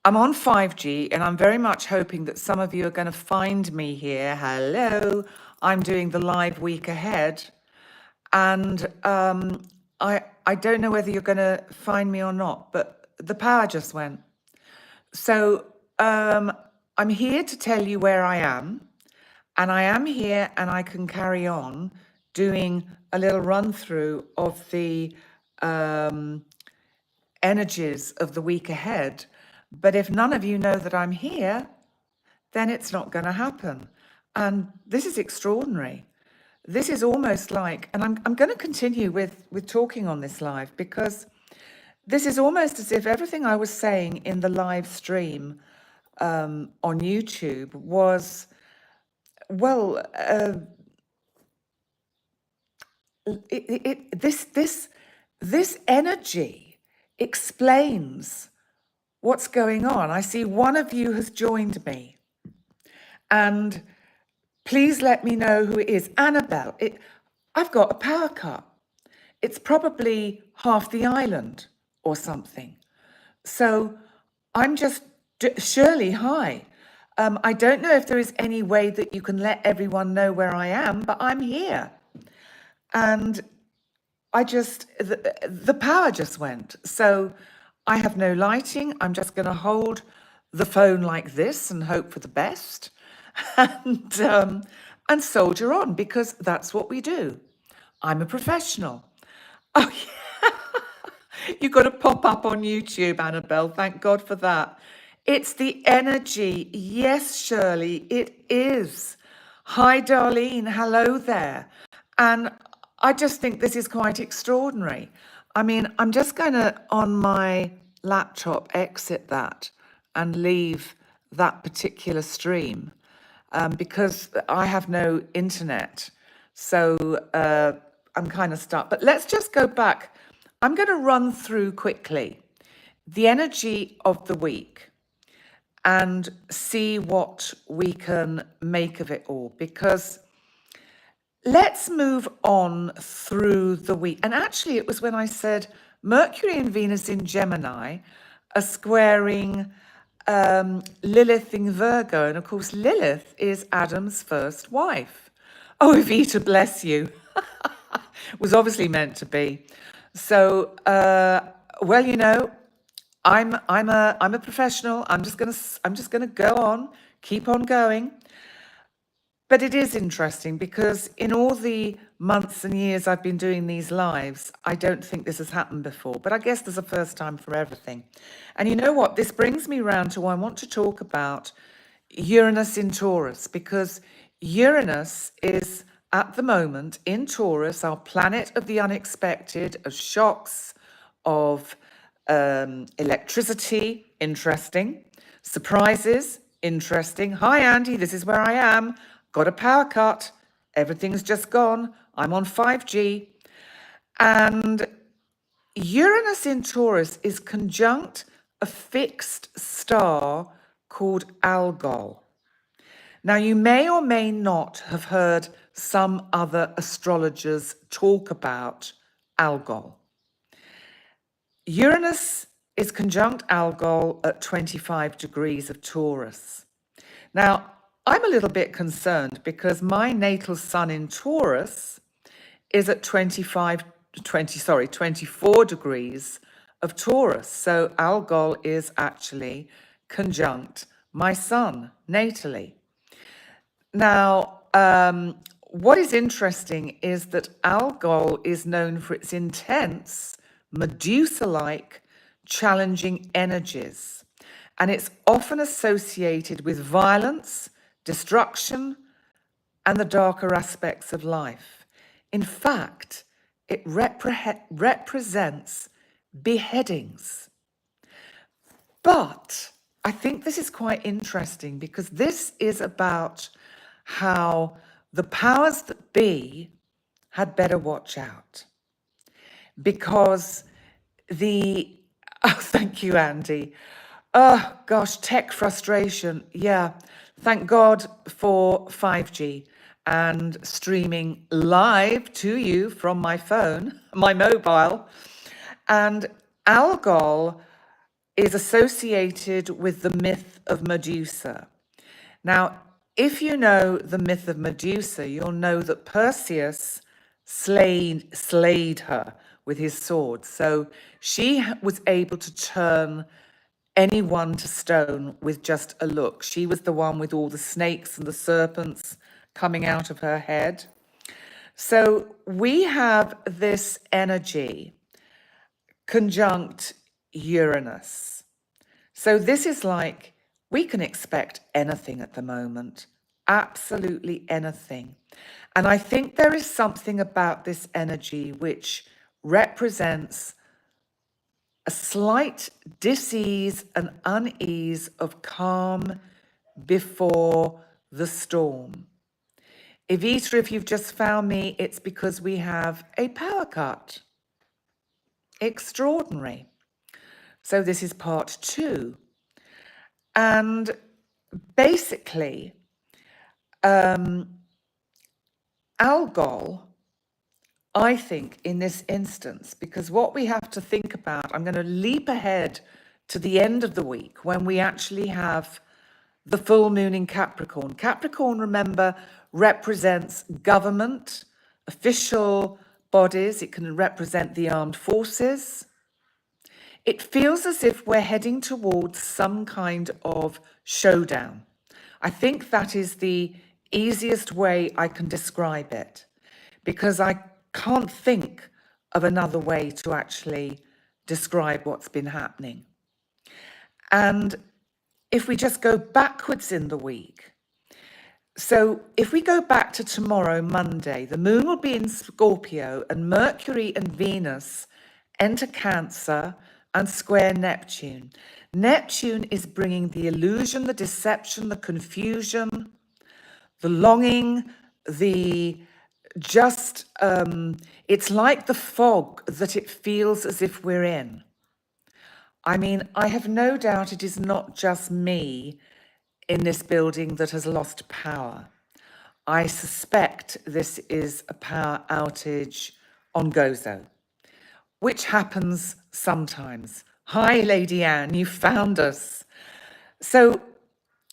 I'm on 5G and I'm very much hoping that some of you are going to find me here. Hello, I'm doing the live week ahead. And I don't know whether you're going to find me or not, but the power just went. So I'm here to tell you where I am. And I am here and I can carry on doing a little run through of the energies of the week ahead. But if none of you know that I'm here, then it's not going to happen. And this is extraordinary. This is almost like, and I'm going to continue with talking on this live, because this is almost as if everything I was saying in the live stream on YouTube was, well, this energy explains what's going on. I see one of you has joined me, and please let me know who it is. Annabelle, I've got a power cut. It's probably half the island or something. So I'm just, Shirley, hi. I don't know if there is any way that you can let everyone know where I am, but I'm here. And the power just went. So I have no lighting. I'm just going to hold the phone like this and hope for the best and soldier on, because that's what we do. I'm a professional. Oh, yeah. You got to pop up on YouTube, Annabelle. Thank God for that. It's the energy. Yes, Shirley, it is. Hi, Darlene. Hello there. And I just think this is quite extraordinary. I mean, I'm just going to, on my laptop, exit that and leave that particular stream because I have no internet. So I'm kind of stuck. But let's just go back. I'm going to run through quickly the energy of the week and see what we can make of it all, because let's move on through the week. And actually, it was when I said Mercury and Venus in Gemini are squaring Lilith in Virgo. And of course, Lilith is Adam's first wife. Oh, Evita, bless you. Was obviously meant to be. So, well, you know, I'm a professional. I'm just gonna go on, keep on going. But it is interesting because in all the months and years I've been doing these lives, I don't think this has happened before. But I guess there's a first time for everything. And you know what? This brings me round to what I want to talk about Uranus in Taurus, because Uranus is at the moment in Taurus, our planet of the unexpected, of shocks, of electricity, interesting, surprises, interesting. Hi, Andy, this is where I am. Got a power cut. Everything's just gone. I'm on 5G. And Uranus in Taurus is conjunct a fixed star called Algol. Now, you may or may not have heard some other astrologers talk about Algol. Uranus is conjunct Algol at 25 degrees of Taurus. Now, I'm a little bit concerned because my natal sun in Taurus is at 24 degrees of Taurus. So Algol is actually conjunct my sun natally. Now, what is interesting is that Algol is known for its intense, Medusa-like, challenging energies. And it's often associated with violence, destruction, and the darker aspects of life. In fact, it represents beheadings. But I think this is quite interesting because this is about how the powers that be had better watch out. Because oh, thank you, Andy. Oh, gosh, tech frustration. Yeah, thank God for 5G and streaming live to you from my phone, my mobile. And Algol is associated with the myth of Medusa. Now, if you know the myth of Medusa, you'll know that Perseus slayed her with his sword. So she was able to turn anyone to stone with just a look. She was the one with all the snakes and the serpents coming out of her head. So we have this energy conjunct Uranus. So this is like, we can expect anything at the moment, absolutely anything. And I think there is something about this energy which represents a slight dis-ease and unease of calm before the storm. Evita, if you've just found me, it's because we have a power cut. Extraordinary. So this is part 2. And basically, Algol, I think, in this instance, because what we have to think about, I'm going to leap ahead to the end of the week when we actually have the full moon in Capricorn. Capricorn, remember, represents government, official bodies. It can represent the armed forces. It feels as if we're heading towards some kind of showdown. I think that is the easiest way I can describe it, because I can't think of another way to actually describe what's been happening. And if we just go backwards in the week, so if we go back to tomorrow, Monday, the moon will be in Scorpio and Mercury and Venus enter Cancer and square Neptune. Neptune is bringing the illusion, the deception, the confusion, the longing, it's like the fog that it feels as if we're in. I mean, I have no doubt it is not just me in this building that has lost power. I suspect this is a power outage on GOZO, which happens sometimes. Hi, Lady Anne, you found us. So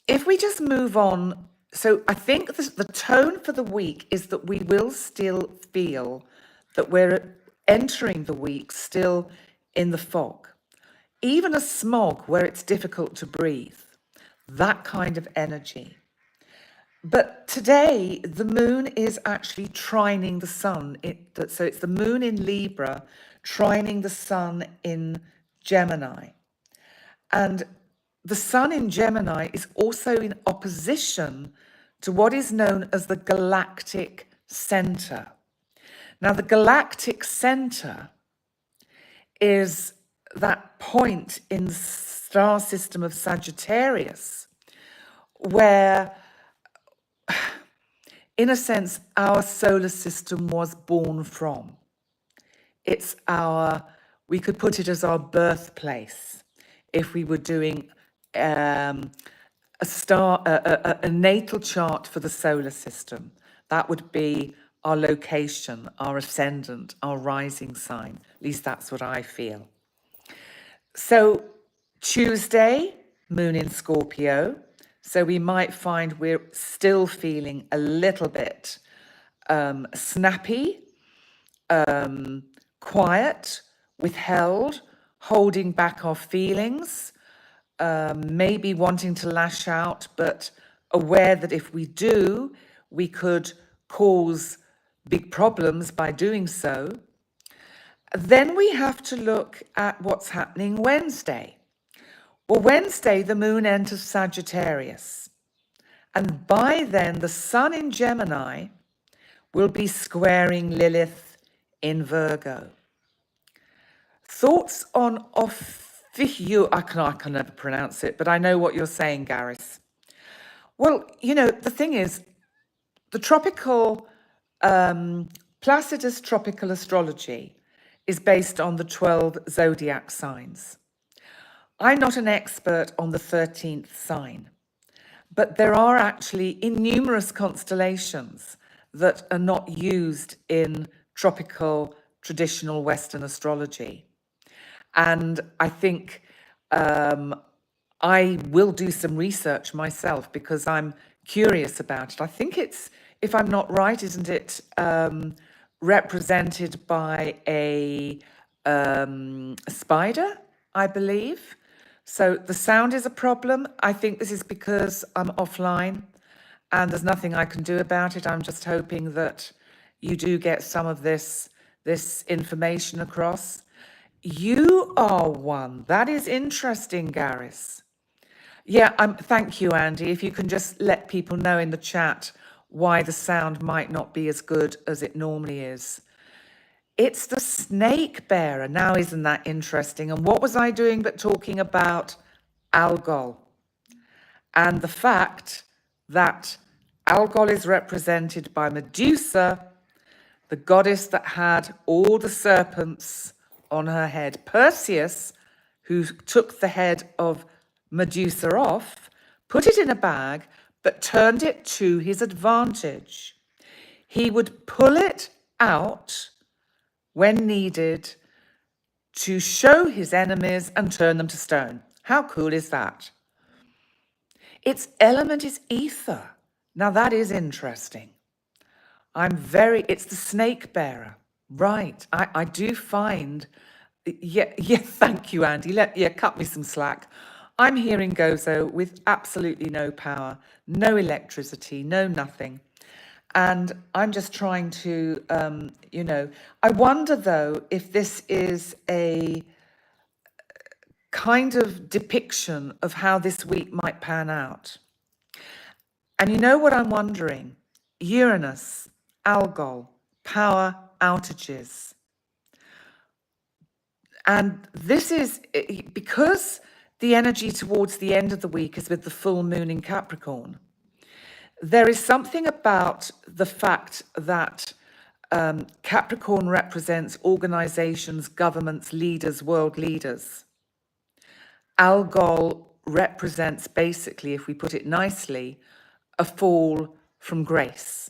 if we just move on, so I think the tone for the week is that we will still feel that we're entering the week still in the fog. Even a smog where it's difficult to breathe, that kind of energy. But today, the moon is actually trining the sun. So it's the moon in Libra trining the sun in Gemini. And the sun in Gemini is also in opposition to what is known as the galactic center. Now, the galactic center is that point in the star system of Sagittarius where, in a sense, our solar system was born from. It's we could put it as our birthplace if we were doing a natal chart for the solar system. That would be our location, our ascendant, our rising sign. At least that's what I feel. So Tuesday, moon in Scorpio. So we might find we're still feeling a little bit snappy, quiet, withheld, holding back our feelings, maybe wanting to lash out, but aware that if we do, we could cause big problems by doing so. Then we have to look at what's happening Wednesday. Well, Wednesday, the moon enters Sagittarius. And by then, the sun in Gemini will be squaring Lilith in Virgo. Thoughts on Ophiuchus? I can never pronounce it, but I know what you're saying, Gareth. Well, you know, the thing is, the tropical, Placidus tropical astrology is based on the 12 zodiac signs. I'm not an expert on the 13th sign, but there are actually numerous constellations that are not used in tropical traditional Western astrology. And I think I will do some research myself because I'm curious about it. I think it's, if I'm not right, isn't it represented by a spider, I believe? So the sound is a problem. I think this is because I'm offline and there's nothing I can do about it. I'm just hoping that you do get some of this information across. You are one. That is interesting, Gareth. Yeah, thank you, Andy. If you can just let people know in the chat why the sound might not be as good as it normally is. It's the snake bearer. Now, isn't that interesting? And what was I doing but talking about Algol and the fact that Algol is represented by Medusa, the goddess that had all the serpents on her head. Perseus, who took the head of Medusa off, put it in a bag, but turned it to his advantage. He would pull it out when needed to show his enemies and turn them to stone. How cool is that? Its element is ether. Now that is interesting. It's the snake bearer. Right. I do find, yeah, thank you, Andy. Cut me some slack. I'm here in GOZO with absolutely no power, no electricity, no nothing. And I'm just trying to, I wonder though if this is a kind of depiction of how this week might pan out. And you know what I'm wondering? Uranus, Algol, power outages. And this is because the energy towards the end of the week is with the full moon in Capricorn. There is something about the fact that Capricorn represents organizations, governments, leaders, world leaders. Algol represents basically, if we put it nicely, a fall from grace.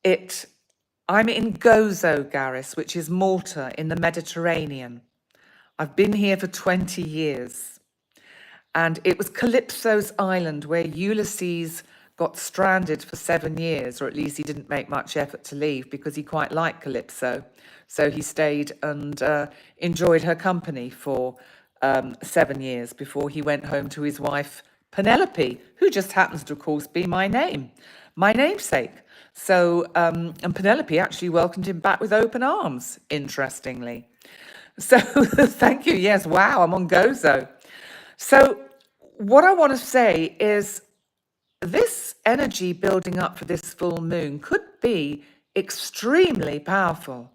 I'm in GOZO, Gareth, which is Malta in the Mediterranean. I've been here for 20 years. And it was Calypso's island where Ulysses got stranded for 7 years, or at least he didn't make much effort to leave because he quite liked Calypso. So he stayed and enjoyed her company for 7 years before he went home to his wife, Penelope, who just happens to, of course, be my namesake. So, and Penelope actually welcomed him back with open arms, interestingly. So thank you. Yes, wow, I'm on GOZO. So what I want to say is this energy building up for this full moon could be extremely powerful.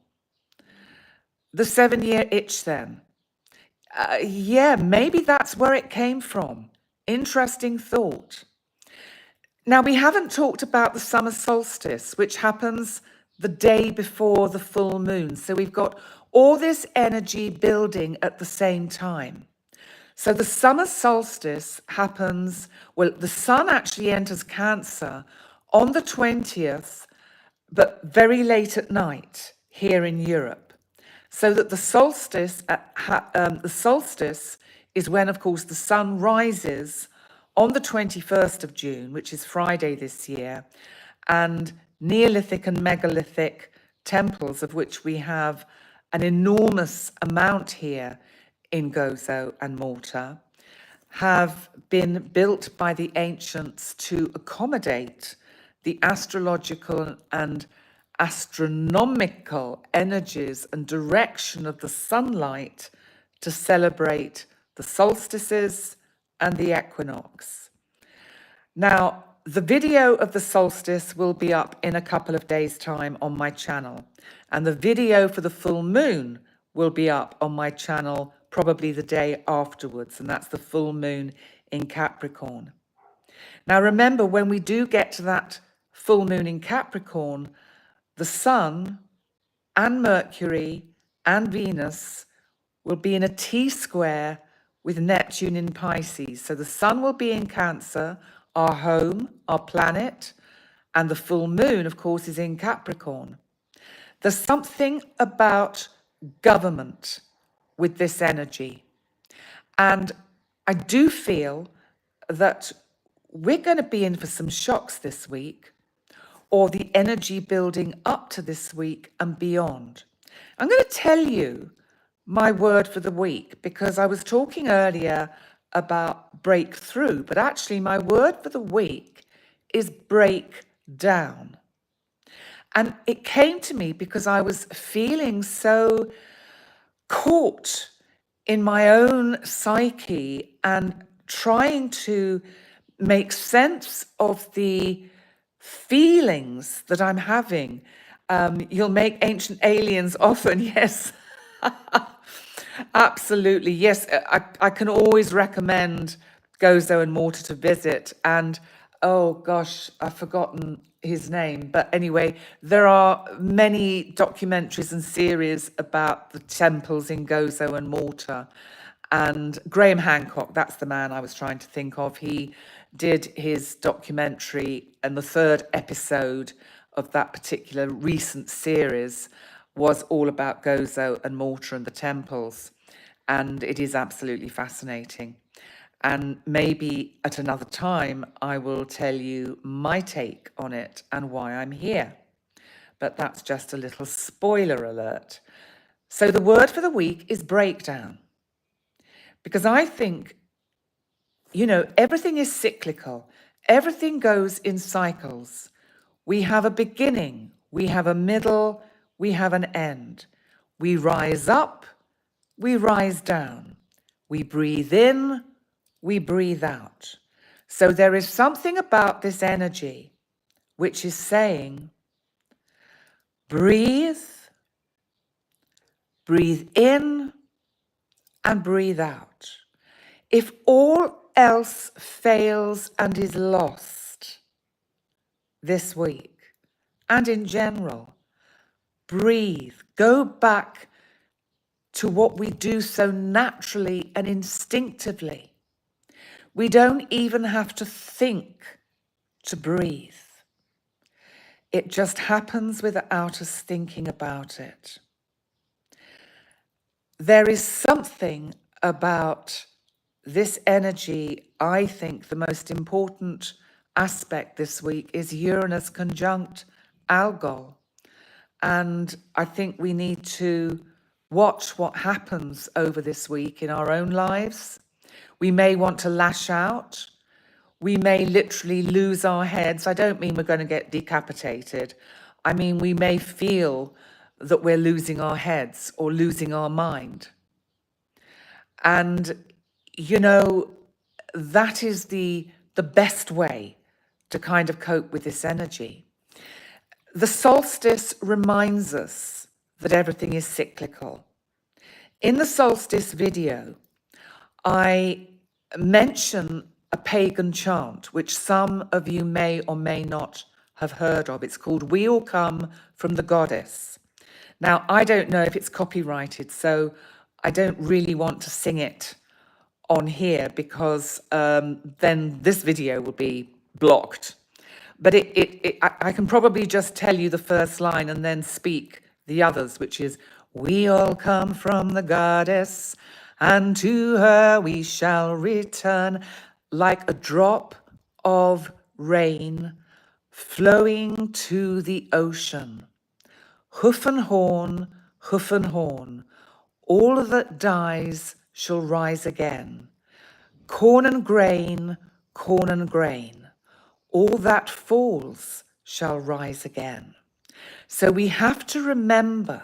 The 7-year itch then. Yeah, maybe that's where it came from. Interesting thought. Now, we haven't talked about the summer solstice, which happens the day before the full moon. So we've got all this energy building at the same time. So the summer solstice happens, well, the sun actually enters Cancer on the 20th, but very late at night here in Europe. So that the solstice is when, of course, the sun rises on the 21st of June, which is Friday this year, and Neolithic and megalithic temples, of which we have an enormous amount here in GOZO and Malta, have been built by the ancients to accommodate the astrological and astronomical energies and direction of the sunlight to celebrate the solstices and the equinox. Now, the video of the solstice will be up in a couple of days' time on my channel, and the video for the full moon will be up on my channel probably the day afterwards, and that's the full moon in Capricorn. Now, remember, when we do get to that full moon in Capricorn, the Sun and Mercury and Venus will be in a T-square with Neptune in Pisces. So the Sun will be in Cancer, our home, our planet, and the full moon, of course, is in Capricorn. There's something about government with this energy. And I do feel that we're going to be in for some shocks this week, or the energy building up to this week and beyond. I'm going to tell you my word for the week, because I was talking earlier about breakthrough, but actually my word for the week is breakdown. And it came to me because I was feeling so caught in my own psyche and trying to make sense of the feelings that I'm having. You'll make ancient aliens often, yes. Absolutely, yes. I can always recommend GOZO and MALTA to visit. And oh gosh, I've forgotten his name. But anyway, there are many documentaries and series about the temples in GOZO and MALTA. And Graham Hancock, that's the man I was trying to think of. He did his documentary, and the third episode of that particular recent series was all about GOZO and MALTA and the temples. And it is absolutely fascinating. And maybe at another time, I will tell you my take on it and why I'm here. But that's just a little spoiler alert. So the word for the week is breakdown. Because I think, everything is cyclical. Everything goes in cycles. We have a beginning, we have a middle, we have an end. We rise up, we rise down. We breathe in, we breathe out. So there is something about this energy which is saying, breathe, breathe in, and breathe out. If all else fails and is lost this week, and in general, breathe, go back to what we do so naturally and instinctively. We don't even have to think to breathe. It just happens without us thinking about it. There is something about this energy. I think the most important aspect this week is Uranus conjunct Algol. And I think we need to watch what happens over this week in our own lives. We may want to lash out. We may literally lose our heads. I don't mean we're going to get decapitated. I mean, we may feel that we're losing our heads or losing our mind. And, that is the best way to kind of cope with this energy. The solstice reminds us that everything is cyclical. In the solstice video, I mention a pagan chant, which some of you may or may not have heard of. It's called "We All Come from the Goddess." Now, I don't know if it's copyrighted, so I don't really want to sing it on here because then this video will be blocked. But I can probably just tell you the first line and then speak the others, which is, "We all come from the goddess, and to her we shall return, like a drop of rain flowing to the ocean. Hoof and horn, all that dies shall rise again. Corn and grain, all that falls shall rise again." So we have to remember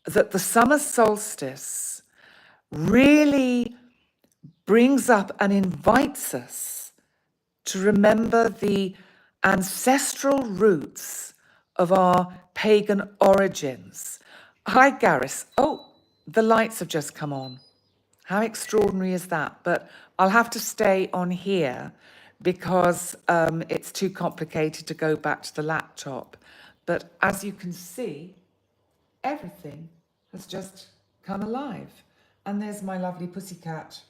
that the summer solstice really brings up and invites us to remember the ancestral roots of our pagan origins. Hi, Gareth. Oh, the lights have just come on. How extraordinary is that? But I'll have to stay on here because it's too complicated to go back to the laptop. But as you can see, everything has just come alive. And there's my lovely pussycat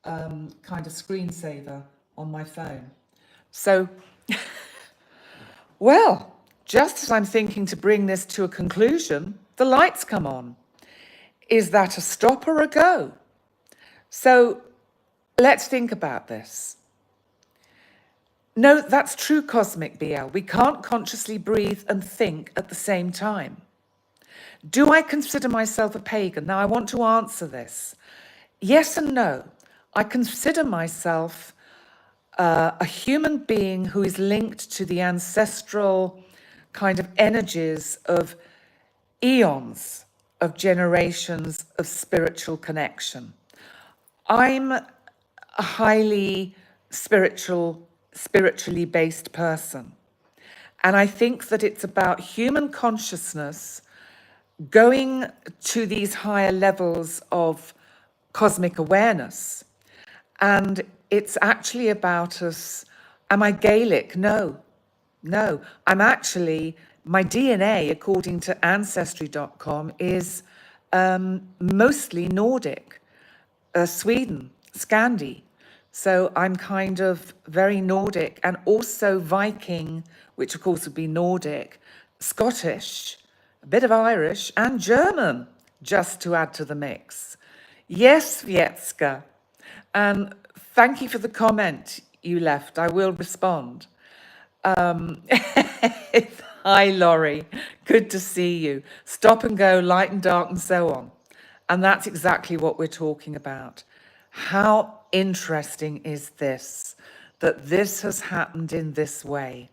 kind of screensaver on my phone. So, well, just as I'm thinking to bring this to a conclusion, the lights come on. Is that a stop or a go? So let's think about this. No, that's true, Cosmic BL. We can't consciously breathe and think at the same time. Do I consider myself a pagan? Now, I want to answer this. Yes and no. I consider myself a human being who is linked to the ancestral kind of energies of eons, of generations of spiritual connection. I'm a highly spiritually based person. And I think that it's about human consciousness going to these higher levels of cosmic awareness. And it's actually about us. Am I Gaelic? No. I'm actually, my DNA, according to Ancestry.com, is mostly Nordic, Sweden, Scandi. So I'm kind of very Nordic, and also Viking, which of course would be Nordic, Scottish, a bit of Irish, and German, just to add to the mix. Yes, Vietzka. And thank you for the comment you left. I will respond. Hi, Laurie. Good to see you. Stop and go, light and dark, and so on. And that's exactly what we're talking about. How interesting is this, that this has happened in this way?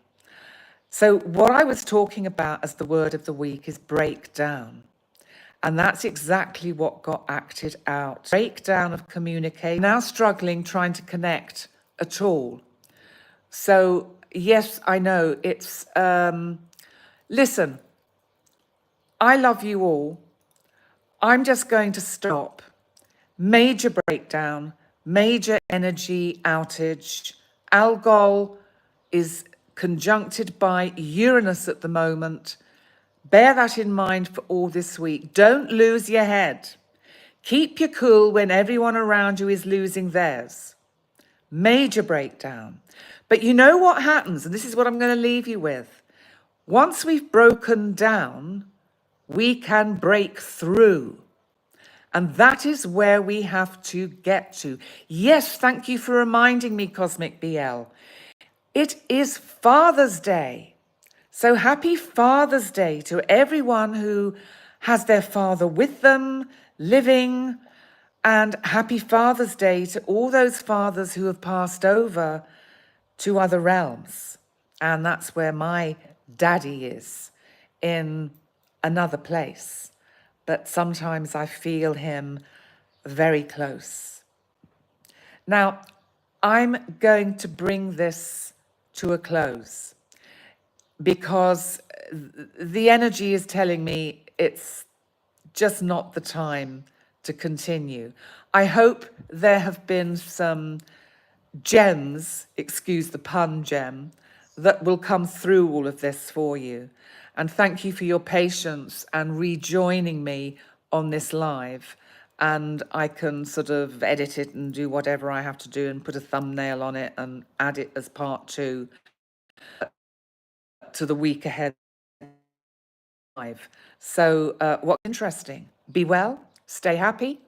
So what I was talking about as the word of the week is breakdown. And that's exactly what got acted out. Breakdown of communication. Now struggling, trying to connect at all. So yes, I know it's, listen, I love you all. I'm just going to stop. Major breakdown, major energy outage. Algol is conjuncted by Uranus at the moment. Bear that in mind for all this week. Don't lose your head. Keep your cool when everyone around you is losing theirs. Major breakdown. But you know what happens, and this is what I'm going to leave you with. Once we've broken down, we can break through. And that is where we have to get to. Yes, thank you for reminding me, Cosmic BL. It is Father's Day. So happy Father's Day to everyone who has their father with them, living. And happy Father's Day to all those fathers who have passed over to other realms. And that's where my daddy is, in another place. But sometimes I feel him very close. Now, I'm going to bring this to a close because the energy is telling me it's just not the time to continue. I hope there have been some gems, excuse the pun, gem, that will come through all of this for you. And thank you for your patience and rejoining me on this live. And I can sort of edit it and do whatever I have to do and put a thumbnail on it and add it as part 2 to the week ahead live. So what's interesting? Be well, stay happy,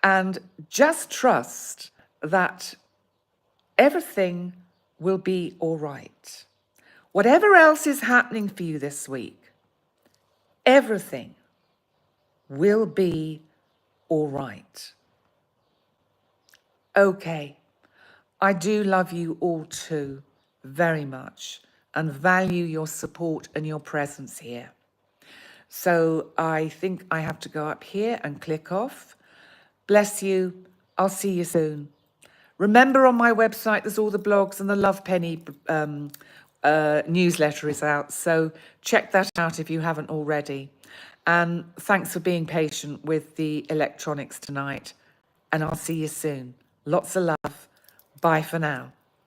and just trust that everything will be all right. Whatever else is happening for you this week, everything will be all right. Okay, I do love you all too, very much, and value your support and your presence here. So I think I have to go up here and click off. Bless you. I'll see you soon. Remember, on my website, there's all the blogs, and the Love Penny newsletter is out. So check that out if you haven't already. And thanks for being patient with the electronics tonight. And I'll see you soon. Lots of love. Bye for now.